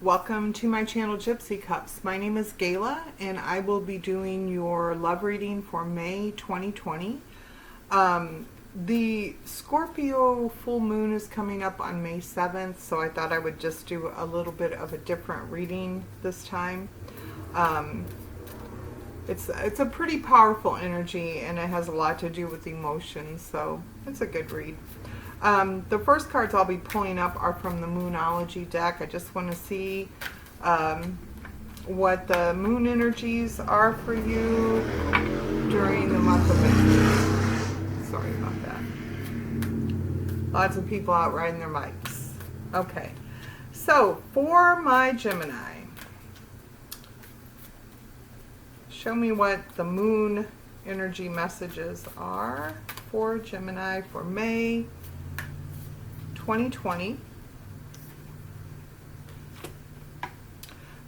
Welcome to my channel Gypsy Cups. My name is Gayla and I will be doing your love reading for May 2020. The Scorpio full moon is coming up on May 7th, so I thought I would just do a little bit of a different reading this time. It's a pretty powerful energy and it has a lot to do with emotions, so it's a good read. The first cards I'll be pulling up are from the Moonology deck. I just want to see what the moon energies are for you during the month of May. Sorry about that. Lots of people out riding their bikes. Okay, so for my Gemini, show me what the moon energy messages are for Gemini for May 2020.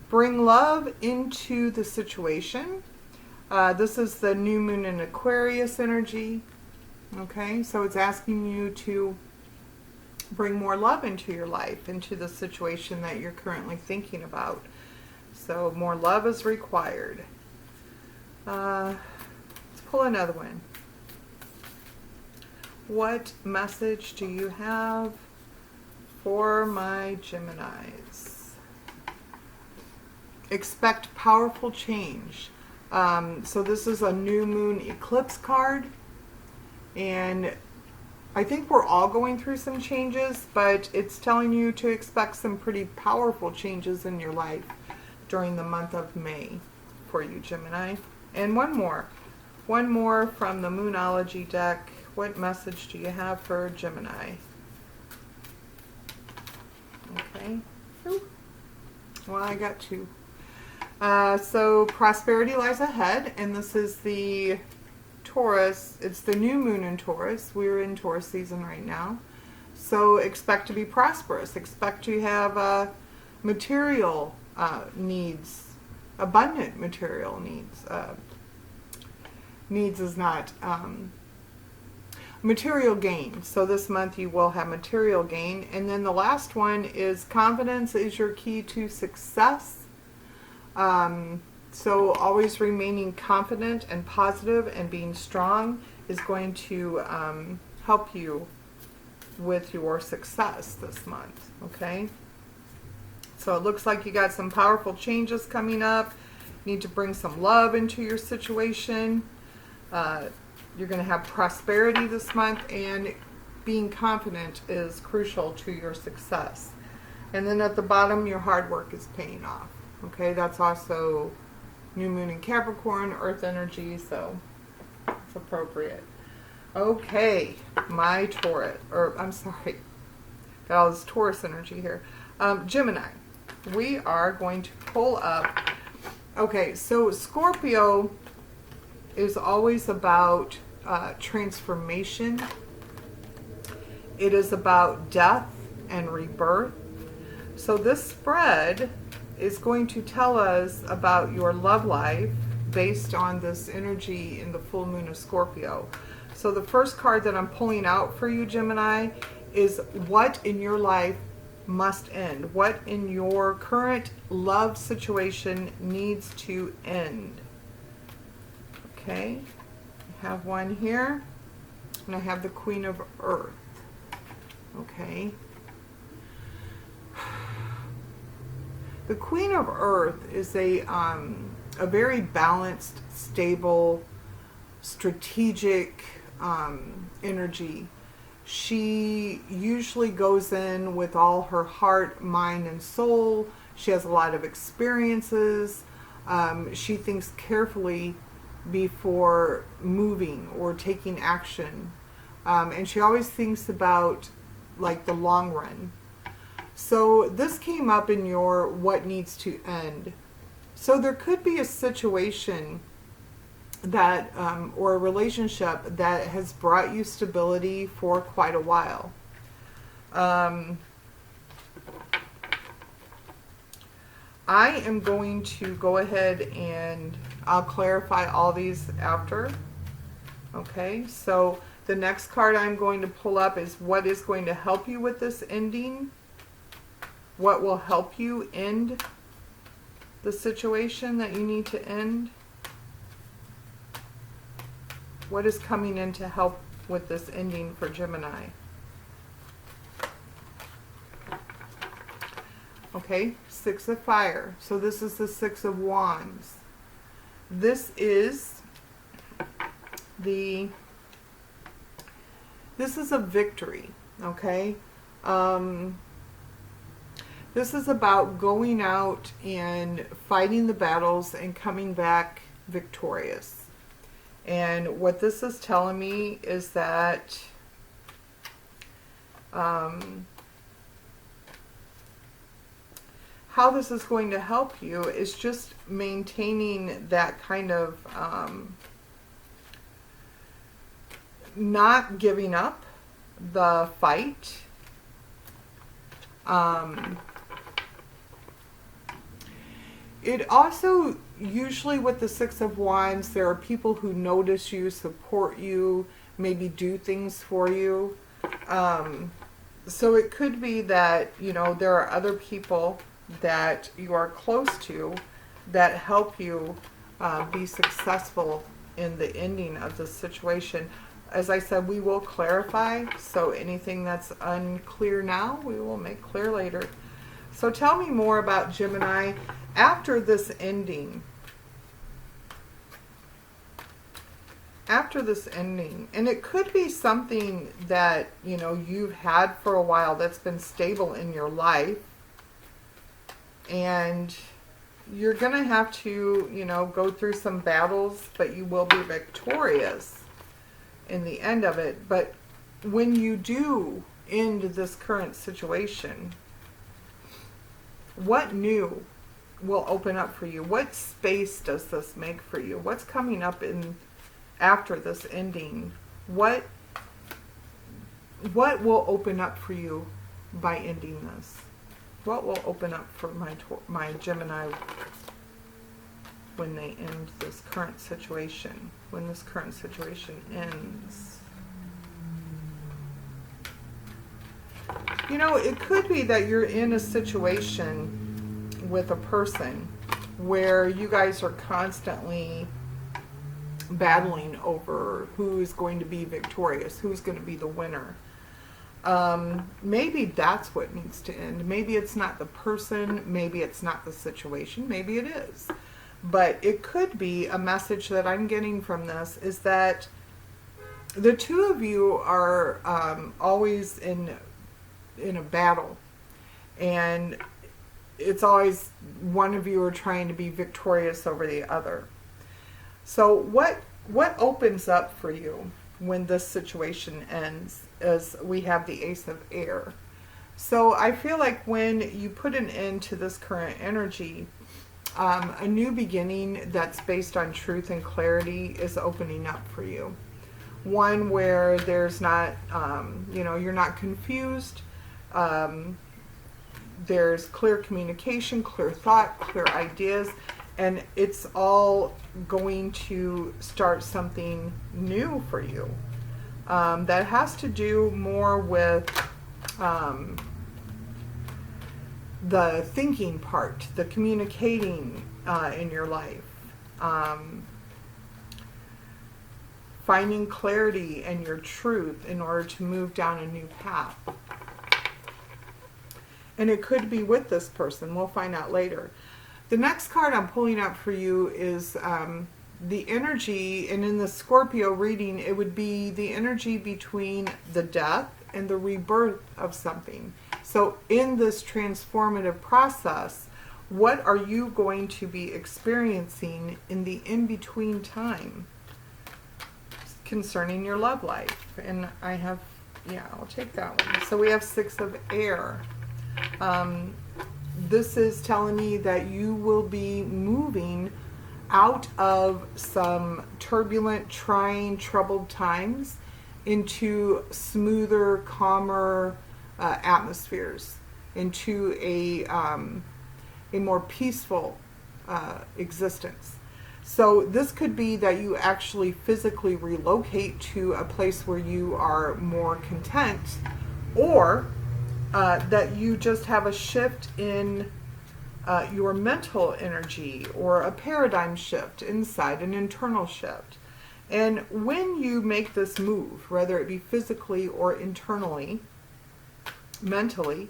Bring love into the situation. This is the new moon in Aquarius energy. Okay, so it's asking you to bring more love into your life, into the situation that you're currently thinking about. So more love is required. Let's pull another one. What message do you have for my Geminis? Expect powerful change. So this is a new moon eclipse card, and I think we're all going through some changes, but it's telling you to expect some pretty powerful changes in your life during the month of May for you, Gemini. And one more from the Moonology deck. What message do you have for Gemini? Okay. Ooh. Well, I got two. So prosperity lies ahead, and this is the Taurus. It's the new moon in Taurus. We're in Taurus season right now. So expect to be prosperous. Expect to have material needs, abundant material needs. Needs is not... material gain. So this month you will have material gain. And then the last one is confidence is your key to success. So always remaining confident and positive and being strong is going to help you with your success this month. Okay. So it looks like you got some powerful changes coming up. You need to bring some love into your situation. You're going to have prosperity this month, and being confident is crucial to your success. And then at the bottom, your hard work is paying off. Okay, that's also new moon in Capricorn, earth energy, so it's appropriate. Okay, my Taurus, or I'm sorry, got all this Taurus energy here. Gemini, we are going to pull up. Okay, so Scorpio is always about transformation. It is about death and rebirth. So this spread is going to tell us about your love life based on this energy in the full moon of Scorpio. So the first card that I'm pulling out for you, Gemini, is what in your life must end. What in your current love situation needs to end. Okay. I have one here, and I have the Queen of Earth. Okay. The Queen of Earth is a very balanced, stable, strategic energy. She usually goes in with all her heart, mind, and soul. She has a lot of experiences. She thinks carefully before moving or taking action, and she always thinks about like the long run. So this came up in your what needs to end. So there could be a situation that or a relationship that has brought you stability for quite a while. I am going to go ahead and I'll clarify all these after. Okay, so the next card I'm going to pull up is what is going to help you with this ending. what will help you end the situation that you need to end. What is coming in to help with this ending for Gemini? Okay, Six of Fire. So this is the Six of Wands. This is a victory, okay? This is about going out and fighting the battles and coming back victorious. And what this is telling me is that how this is going to help you is just maintaining that kind of not giving up the fight. It also, usually with the Six of Wands, there are people who notice you, support you, maybe do things for you. So it could be that, you know, there are other people that you are close to that help you be successful in the ending of the situation. As I said, we will clarify, so anything that's unclear now, we will make clear later. So tell me more about Gemini after this ending. After this ending, and it could be something that, you know, you've had for a while that's been stable in your life, and you're gonna have to, you know, go through some battles, but you will be victorious in the end of it. But when you do end this current situation, what new will open up for you? What space does this make for you? What's coming up in after this ending? What will open up for you by ending this? What will open up for my Gemini when they end this current situation? When this current situation ends? You know, it could be that you're in a situation with a person where you guys are constantly battling over who is going to be victorious, who's going to be the winner. Maybe that's what needs to end. Maybe it's not the person, maybe it's not the situation, maybe it is. But it could be a message that I'm getting from this is that the two of you are always in a battle, and it's always one of you are trying to be victorious over the other. So what opens up for you when this situation ends is we have the Ace of Air. So I feel like when you put an end to this current energy, a new beginning that's based on truth and clarity is opening up for you. One where there's not, you know, you're not confused. There's clear communication, clear thought, clear ideas, and it's all going to start something new for you. That has to do more with the thinking part, the communicating in your life, finding clarity and your truth in order to move down a new path. And it could be with this person. We'll find out later. The next card I'm pulling up for you is the energy, and in the Scorpio reading, it would be the energy between the death and the rebirth of something. So in this transformative process, what are you going to be experiencing in the in-between time concerning your love life? And I have, yeah, I'll take that one. So we have Six of Air. This is telling me that you will be moving out of some turbulent, trying, troubled times into smoother, calmer atmospheres, into a more peaceful existence. So this could be that you actually physically relocate to a place where you are more content, or that you just have a shift in your mental energy, or a paradigm shift inside, an internal shift. And when you make this move, whether it be physically or internally, mentally,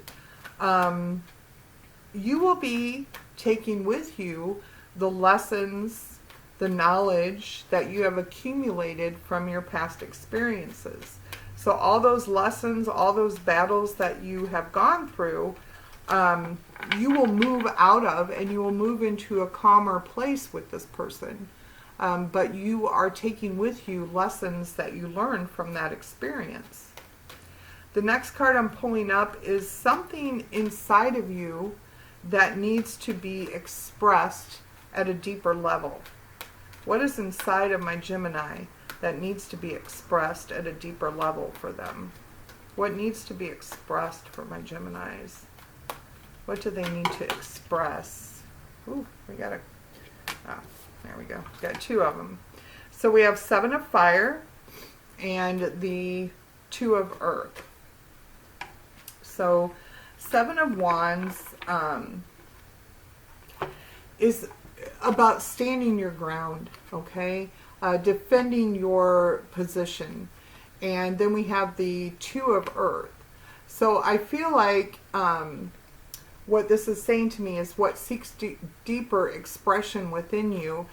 you will be taking with you the lessons, the knowledge that you have accumulated from your past experiences. So all those lessons, all those battles that you have gone through, you will move out of, and you will move into a calmer place with this person. But you are taking with you lessons that you learned from that experience. The next card I'm pulling up is something inside of you that needs to be expressed at a deeper level. What is inside of my Gemini that needs to be expressed at a deeper level for them? What needs to be expressed for my Geminis? What do they need to express? Ooh, we got there we go. Got two of them. So we have 7 of fire and the 2 of earth. So 7 of wands is about standing your ground, okay? Defending your position. And then we have the 2 of earth. So I feel like what this is saying to me is what seeks deeper expression within you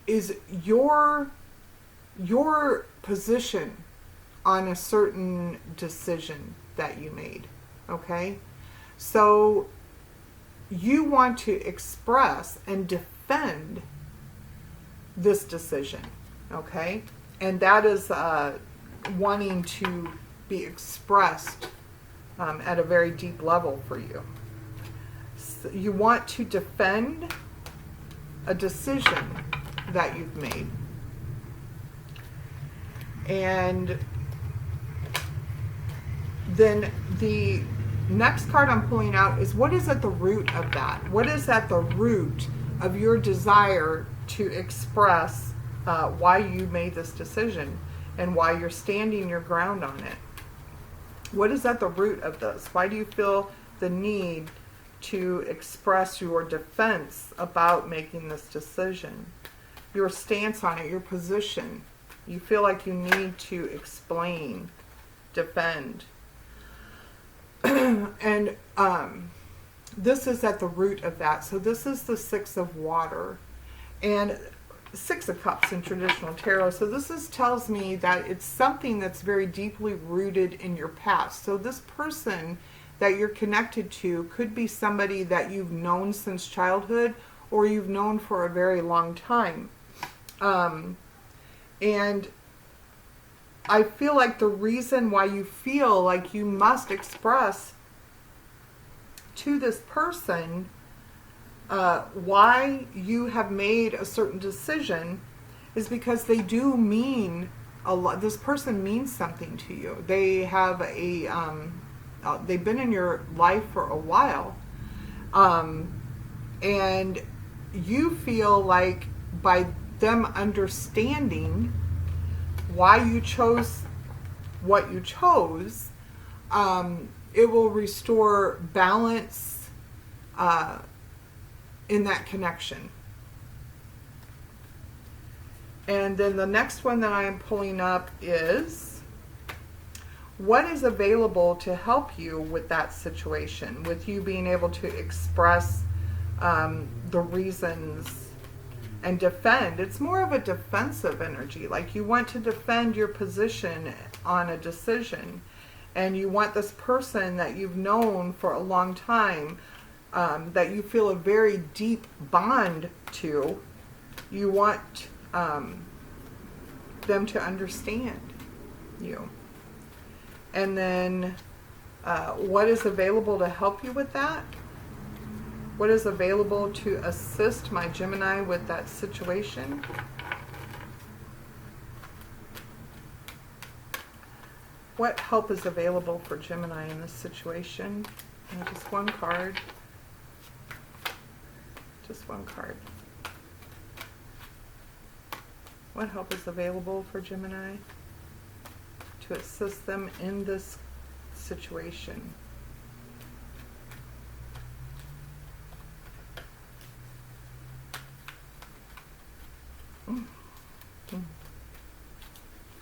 is your position on a certain decision that you made, okay? So you want to express and defend this decision, okay? And that is wanting to be expressed at a very deep level for you. So you want to defend a decision that you've made. And then the next card I'm pulling out is, what is at the root of that? What is at the root of your desire to express why you made this decision and why you're standing your ground on it? What is at the root of this? Why do you feel the need to express your defense about making this decision? Your stance on it, your position. You feel like you need to explain, defend. And this is at the root of that. So this is the 6 of water and 6 of cups in traditional tarot. So this tells me that it's something that's very deeply rooted in your past. So this person that you're connected to could be somebody that you've known since childhood, or you've known for a very long time. And I feel like the reason why you feel like you must express to this person why you have made a certain decision is because they do mean a lot. This person means something to you. They have they've been in your life for a while. And you feel like by them understanding why you chose what you chose, it will restore balance in that connection. And then the next one that I am pulling up is, what is available to help you with that situation, with you being able to express the reasons and defend. It's more of a defensive energy, like you want to defend your position on a decision, and you want this person that you've known for a long time, that you feel a very deep bond to, you want them to understand you. And then what is available to help you with that? What is available to assist my Gemini with that situation? What help is available for Gemini in this situation? And just one card. Just one card. What help is available for Gemini to assist them in this situation?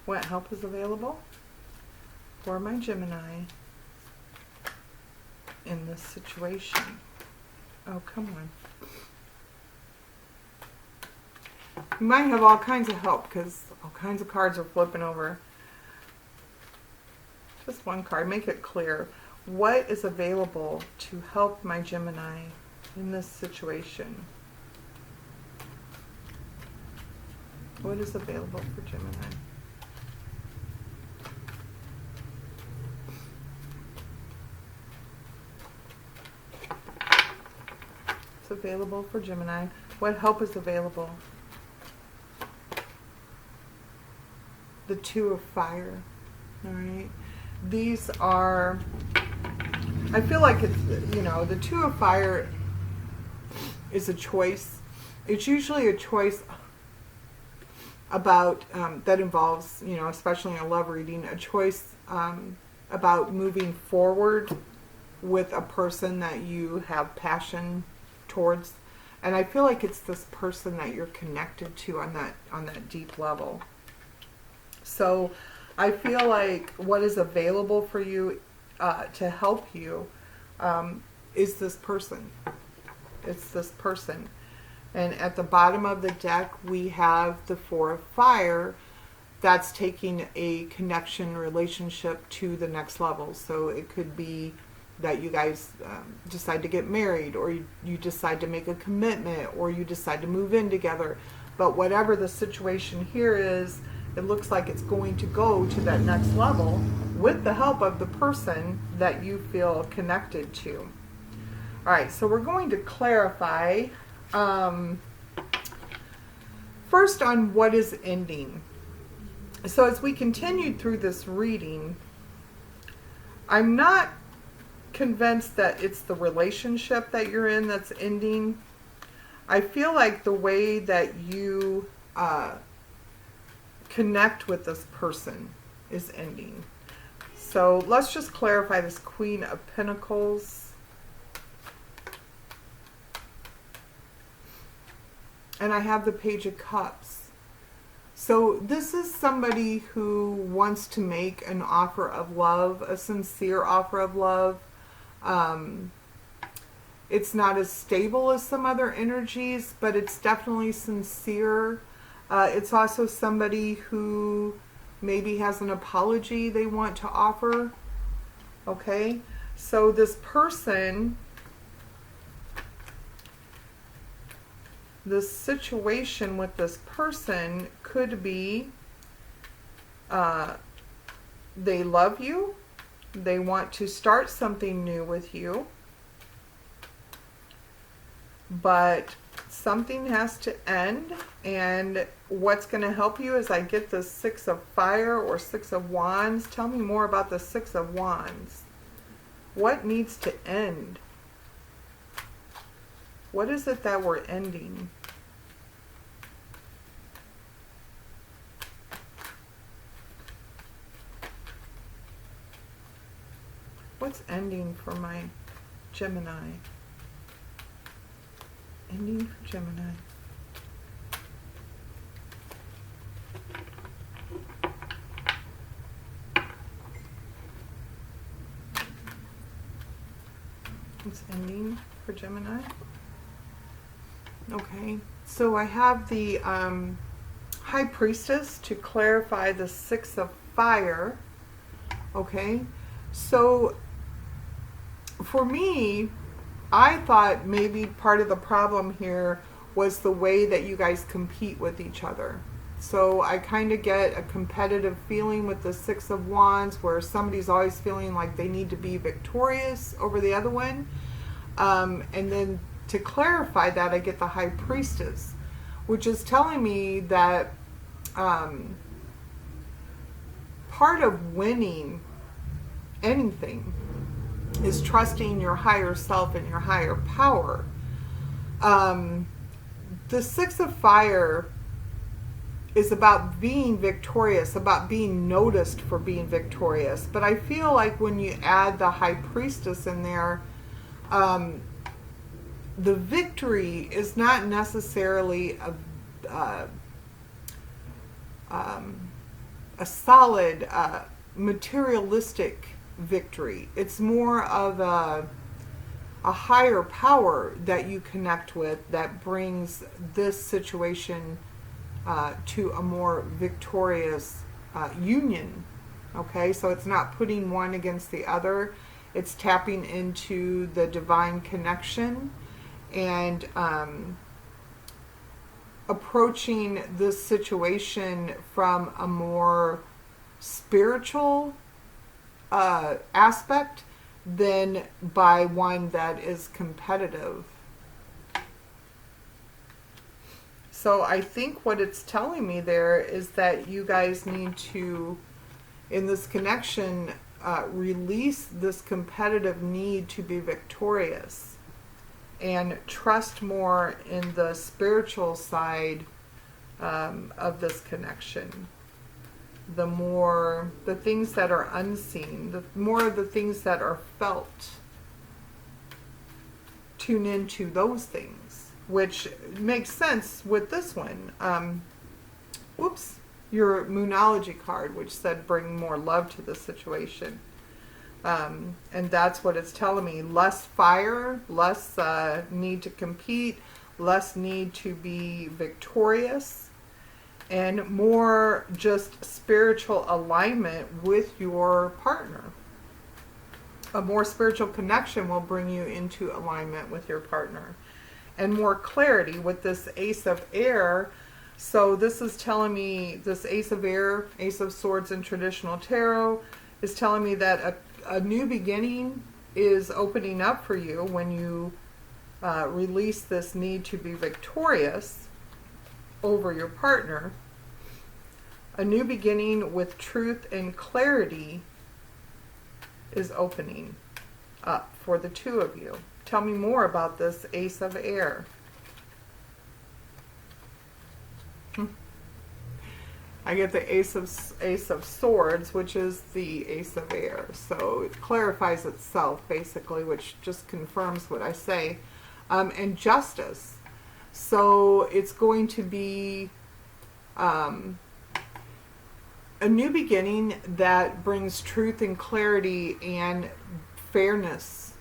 What help is available for my Gemini in this situation? Oh, come on. You might have all kinds of help because all kinds of cards are flipping over. Just one card. Make it clear. What is available to help my Gemini in this situation? What is available for Gemini? It's available for Gemini. What help is available? The Two of Fire. All right. These are, I feel like it's, the Two of Fire is a choice. It's usually a choice about, that involves, especially in a love reading, a choice about moving forward with a person that you have passion towards. And I feel like it's this person that you're connected to on that deep level. So I feel like what is available for you to help you is this person. It's this person. And at the bottom of the deck, we have the Four of Fire. That's taking a connection relationship to the next level. So it could be that you guys decide to get married, or you decide to make a commitment, or you decide to move in together. But whatever the situation here is, it looks like it's going to go to that next level with the help of the person that you feel connected to. All right, so we're going to clarify first on what is ending. So as we continued through this reading, I'm not convinced that it's the relationship that you're in that's ending. I feel like the way that you connect with this person is ending. So let's just clarify this Queen of Pentacles. And I have the Page of Cups. So this is somebody who wants to make an offer of love, a sincere offer of love. It's not as stable as some other energies, but it's definitely sincere. It's also somebody who maybe has an apology they want to offer. Okay, so this person, the situation with this person could be they love you, they want to start something new with you, but something has to end. And what's going to help you is I get the Six of Fire or Six of Wands. Tell me more about the Six of Wands. What needs to end? What is it that we're ending? What's ending for my Gemini? Ending for Gemini. It's ending for Gemini. Okay, so I have the High Priestess to clarify the Six of Fire. Okay, so for me, I thought maybe part of the problem here was the way that you guys compete with each other. So I kind of get a competitive feeling with the Six of Wands, where somebody's always feeling like they need to be victorious over the other one. And then to clarify that, I get the High Priestess, which is telling me that part of winning anything is trusting your higher self and your higher power. The Six of Fire is about being victorious, about being noticed for being victorious. But I feel like when you add the High Priestess in there, the victory is not necessarily a a solid materialistic victory. It's more of a higher power that you connect with that brings this situation to a more victorious union. Okay, so it's not putting one against the other. It's tapping into the divine connection and approaching this situation from a more spiritual aspect than by one that is competitive. So I think what it's telling me there is that you guys need to, in this connection, release this competitive need to be victorious and trust more in the spiritual side of this connection. The more the things that are unseen, the more the things that are felt, tune into those things, which makes sense with this one. Your Moonology card, which said bring more love to the situation. And that's what it's telling me. Less fire, less need to compete, less need to be victorious, and more just spiritual alignment with your partner. A more spiritual connection will bring you into alignment with your partner. And more clarity with this Ace of Air. So this is telling me, this Ace of Air, Ace of Swords in traditional tarot, is telling me that a new beginning is opening up for you when you release this need to be victorious over your partner. A new beginning with truth and clarity is opening up for the two of you. Tell me more about this Ace of Air. I get the Ace of Swords, which is the Ace of Air. So it clarifies itself, basically, which just confirms what I say. And Justice. So it's going to be a new beginning that brings truth and clarity and fairness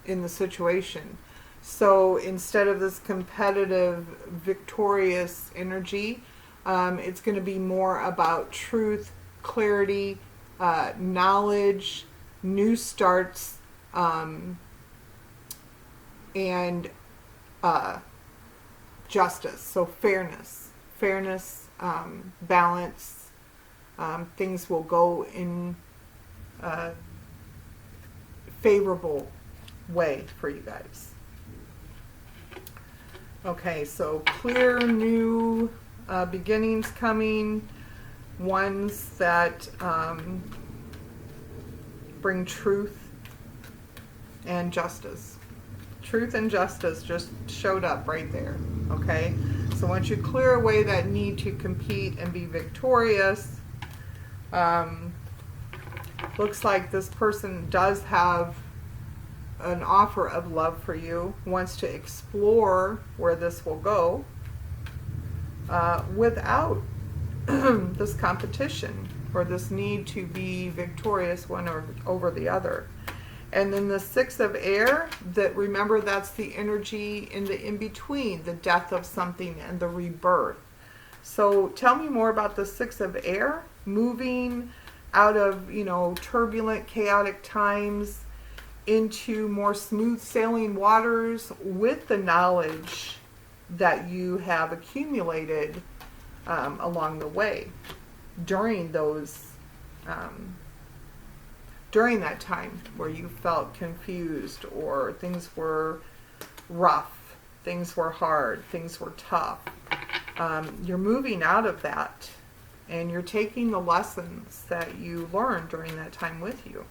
in the situation. So instead of this competitive, victorious energy, it's going to be more about truth, clarity, knowledge, new starts, and justice. So fairness, balance. Things will go in a favorable way for you guys. Okay, so clear new beginnings coming, ones that bring truth and justice. Truth and justice just showed up right there, okay? So once you clear away that need to compete and be victorious, looks like this person does have an offer of love for you, wants to explore where this will go without this competition or this need to be victorious one over the other. And then the Six of Air, that remember that's the energy in the in-between, the death of something and the rebirth. So tell me more about the Six of Air, moving out of, turbulent, chaotic times into more smooth sailing waters with the knowledge that you have accumulated along the way during those during that time where you felt confused or things were rough, things were hard, things were tough. You're moving out of that and you're taking the lessons that you learned during that time with you.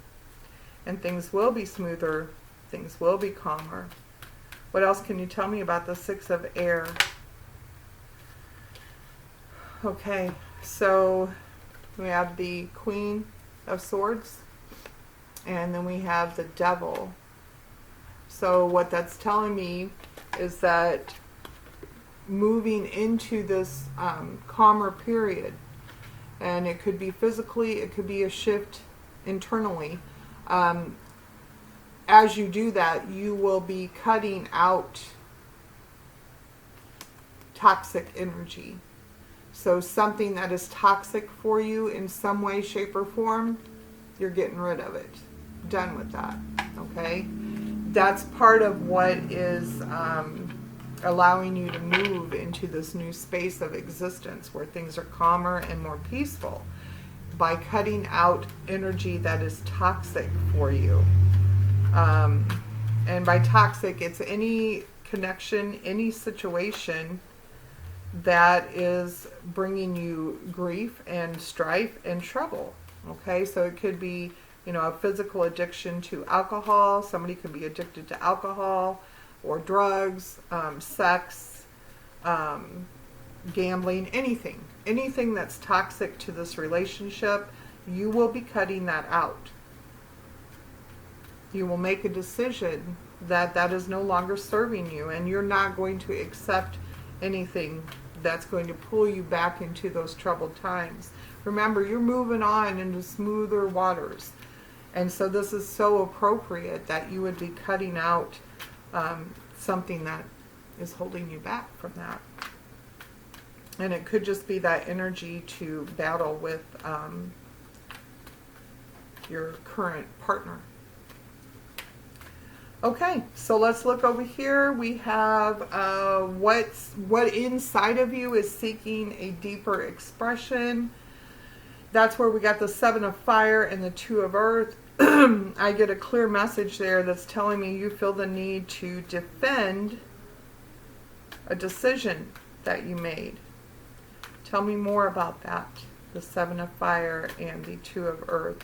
And things will be smoother, things will be calmer. What else can you tell me about the Six of Air? Okay, so we have the Queen of Swords, and then we have the Devil. So what that's telling me is that moving into this calmer period, And it could be physically, it could be a shift internally. As you do that, you will be cutting out toxic energy. So something that is toxic for you in some way, shape, or form, you're getting rid of it. Done with that. Okay? That's part of what is allowing you to move into this new space of existence where things are calmer and more peaceful, by cutting out energy that is toxic for you. And by toxic, it's any connection, any situation that is bringing you grief and strife and trouble. Okay, so it could be, a physical addiction to alcohol. Somebody could be addicted to alcohol or drugs, sex, gambling, anything that's toxic to this relationship. You will be cutting that out. You will make a decision that that is no longer serving you, and you're not going to accept anything that's going to pull you back into those troubled times. Remember, you're moving on into smoother waters. And so this is so appropriate that you would be cutting out something that is holding you back from that. And it could just be that energy to battle with your current partner. Okay, so let's look over here. We have what inside of you is seeking a deeper expression. That's where we got the 7 of Fire and the 2 of Earth. I get a clear message there that's telling me you feel the need to defend a decision that you made. Tell me more about that. The 7 of Fire and the 2 of Earth.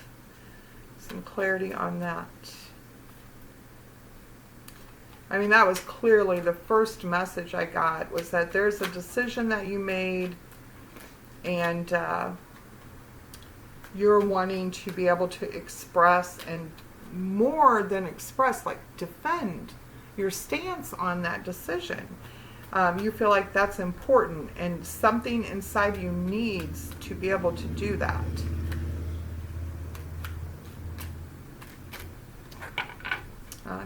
Some clarity on that. I mean, that was clearly the first message I got, was that there's a decision that you made, and you're wanting to be able to express, and more than express, like defend your stance on that decision. You feel like that's important, and something inside you needs to be able to do that.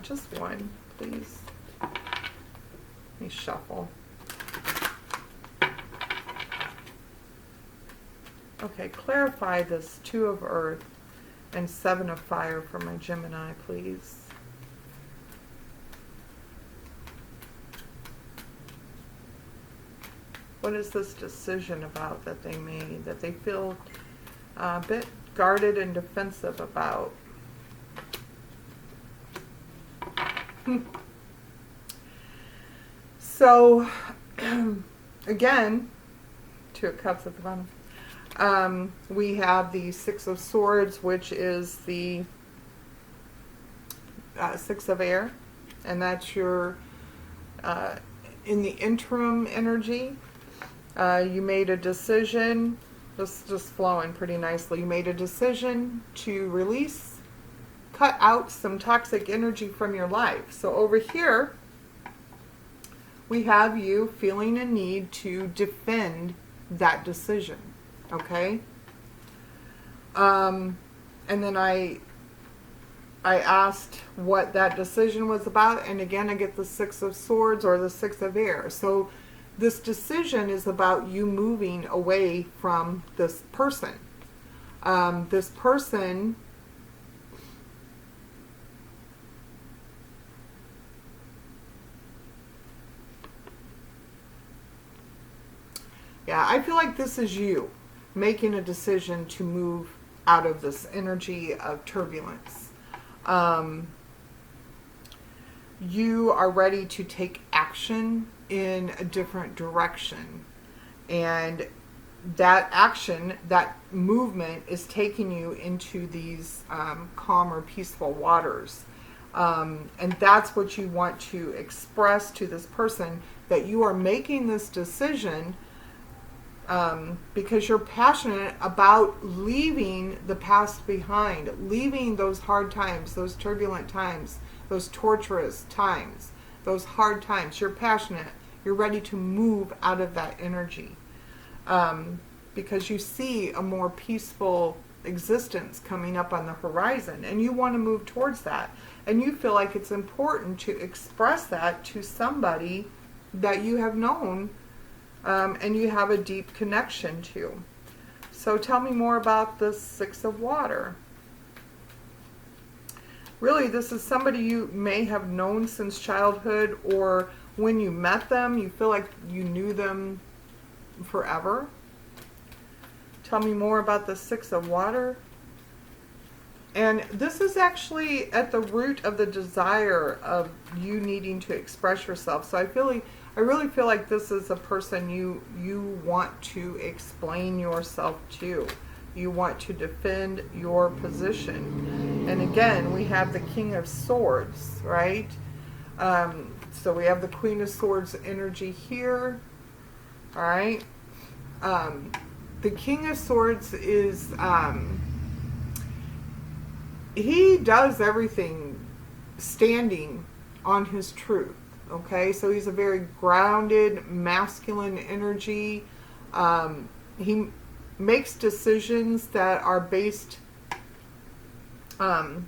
Just one, please. Let me shuffle. Okay, clarify this 2 of Earth and 7 of Fire for my Gemini, please. What is this decision about that they made, that they feel a bit guarded and defensive about? So, again, 2 of Cups at the bottom. We have the 6 of Swords, which is the 6 of Air, and that's your, in the interim energy, you made a decision, this is just flowing pretty nicely, you made a decision to release, cut out some toxic energy from your life. So over here, we have you feeling a need to defend that decision. Okay? And then I asked what that decision was about, and again I get the 6 of Swords or the 6 of Air. So this decision is about you moving away from this person. This person I feel like this is you making a decision to move out of this energy of turbulence. You are ready to take action in a different direction. And that action, that movement is taking you into these calmer, peaceful waters. And that's what you want to express to this person, that you are making this decision because you're passionate about leaving the past behind, leaving those hard times, those turbulent times, those torturous times, those hard times. You're passionate. You're ready to move out of that energy. because you see a more peaceful existence coming up on the horizon, and you want to move towards that, and you feel like it's important to express that to somebody that you have known, and you have a deep connection to. So tell me more about the Six of Water. Really, this is somebody you may have known since childhood, or when you met them, you feel like you knew them forever. Tell me more about the Six of Water. And this is actually at the root of the desire of you needing to express yourself. So I really feel like this is a person you want to explain yourself to. You want to defend your position. And again, we have the King of Swords, right? So we have the Queen of Swords energy here. All right. The King of Swords is, he does everything standing on his truth. Okay, so he's a very grounded, masculine energy. He makes decisions that are based on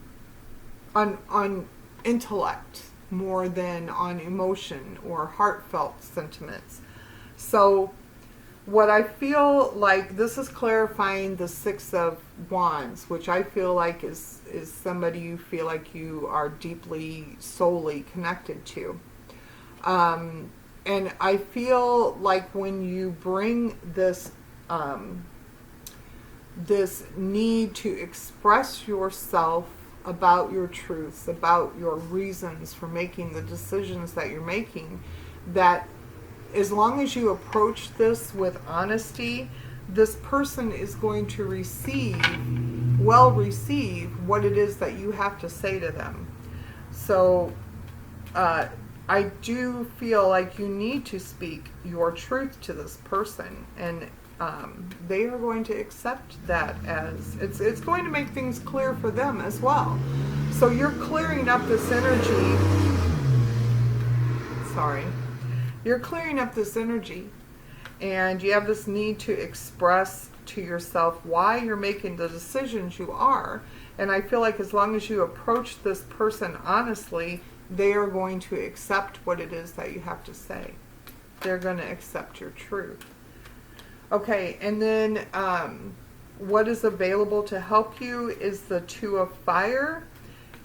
intellect more than on emotion or heartfelt sentiments. So what I feel like this is clarifying the Six of Wands, which I feel like is somebody you feel like you are deeply, soully connected to. And I feel like when you bring this this need to express yourself about your truths, about your reasons for making the decisions that you're making, that as long as you approach this with honesty, this person is going to receive what it is that you have to say to them. So I do feel like you need to speak your truth to this person, and they are going to accept that as it's going to make things clear for them as well. So you're clearing up this energy. You're clearing up this energy, and you have this need to express to yourself why you're making the decisions you are. And I feel like as long as you approach this person honestly, they are going to accept what it is that you have to say. They're going to accept your truth. Okay, and then what is available to help you is the Two of Fire.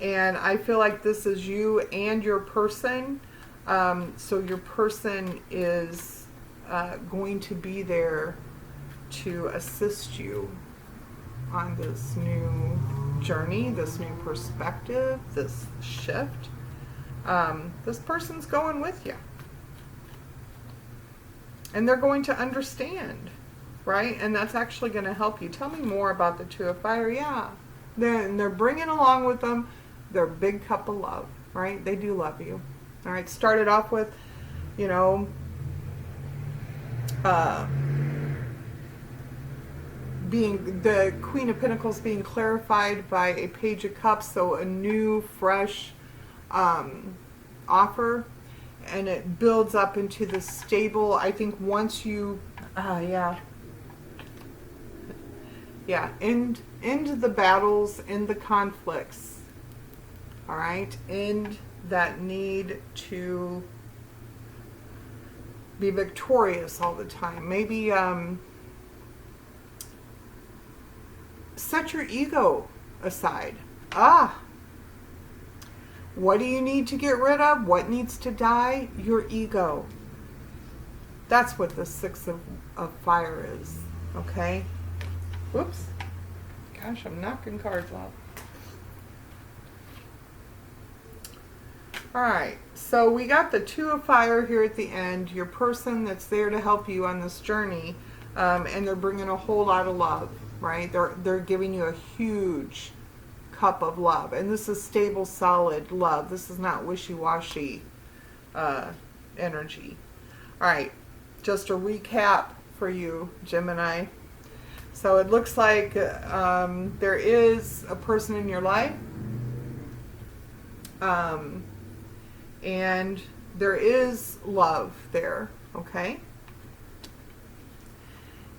And I feel like this is you and your person. So your person is going to be there to assist you on this new journey, this new perspective, this shift. This person's going with you. And they're going to understand, right? And that's actually going to help you. Tell me more about the Two of Fire. Yeah. They're bringing along with them their big cup of love, right? They do love you. All right. Started off with, being the Queen of Pentacles being clarified by a Page of Cups. So a new, fresh offer. And it builds up into the stable. I think once you, end the battles, end the conflicts. All right, end that need to be victorious all the time. Maybe set your ego aside. What do you need to get rid of? What needs to die? Your ego. That's what the Six of Fire is. Okay? Whoops. Gosh, I'm knocking cards off. Alright, so we got the Two of Fire here at the end. Your person that's there to help you on this journey. And they're bringing a whole lot of love, right? They're giving you a huge cup of love, and this is stable, solid love. This is not wishy-washy energy. All right, just a recap for you, Gemini. So it looks like there is a person in your life, and there is love there. Okay,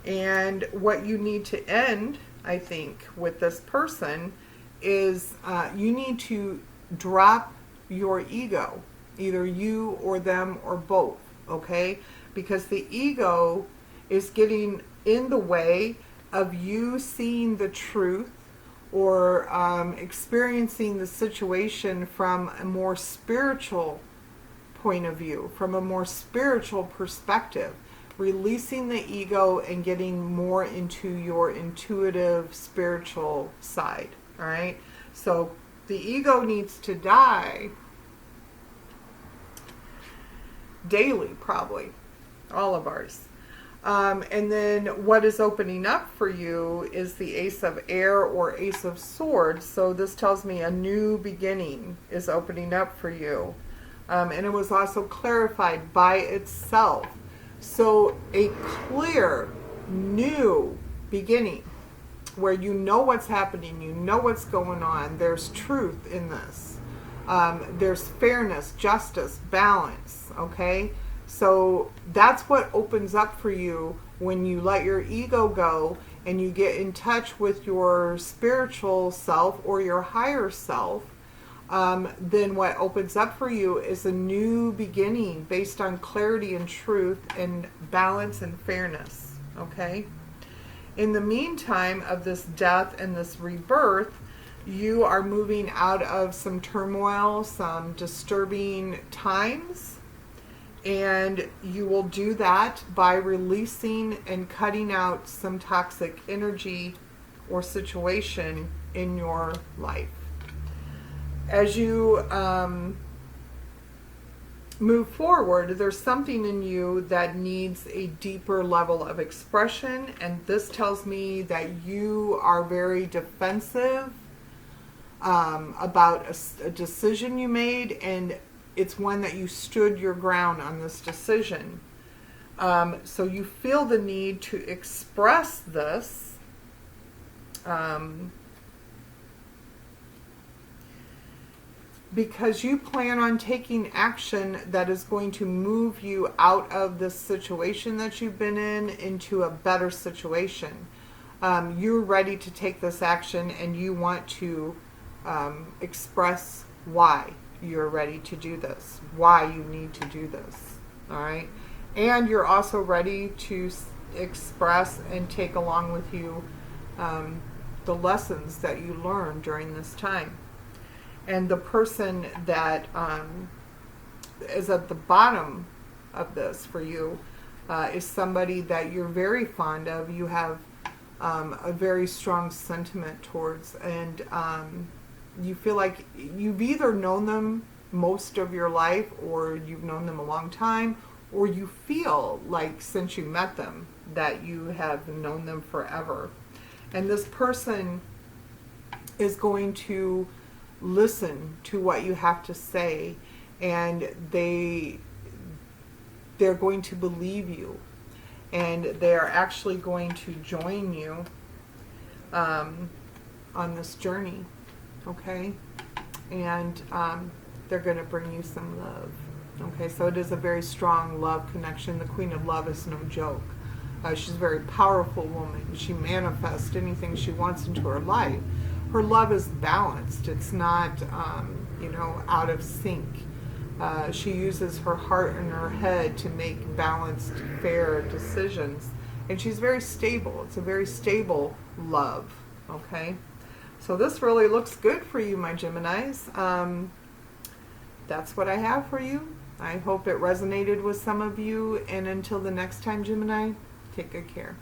And what you need to end, I think, with this person is you need to drop your ego, either you or them or both, okay? Because the ego is getting in the way of you seeing the truth or experiencing the situation from a more spiritual point of view, from a more spiritual perspective, releasing the ego and getting more into your intuitive spiritual side. All right, so the ego needs to die daily, probably, all of ours. And then what is opening up for you is the Ace of Air or Ace of Swords. So this tells me a new beginning is opening up for you. And it was also clarified by itself. So a clear new beginning where you know what's happening, you know what's going on. There's truth in this. There's fairness, justice, balance, okay? So that's what opens up for you when you let your ego go and you get in touch with your spiritual self or your higher self. Then what opens up for you is a new beginning based on clarity and truth and balance and fairness, okay? In the meantime of this death and this rebirth, you are moving out of some turmoil, some disturbing times, and you will do that by releasing and cutting out some toxic energy or situation in your life. As you move forward, there's something in you that needs a deeper level of expression, and this tells me that you are very defensive about a decision you made, and it's one that you stood your ground on this decision. So you feel the need to express this because you plan on taking action that is going to move you out of this situation that you've been in into a better situation. You're ready to take this action, and you want to express why you're ready to do this, why you need to do this, all right? And you're also ready to express and take along with you the lessons that you learned during this time. And the person that is at the bottom of this for you is somebody that you're very fond of, you have a very strong sentiment towards, and you feel like you've either known them most of your life, or you've known them a long time, or you feel like since you met them that you have known them forever. And this person is going to listen to what you have to say, and they're going to believe you, and they're actually going to join you on this journey. Okay, and they're going to bring you some love. Okay, so it is a very strong love connection. The Queen of Love is no joke. She's a very powerful woman. She manifests anything she wants into her life. Her love is balanced. It's not, out of sync. She uses her heart and her head to make balanced, fair decisions. And she's very stable. It's a very stable love. Okay? So this really looks good for you, my Geminis. That's what I have for you. I hope it resonated with some of you. And until the next time, Gemini, take good care.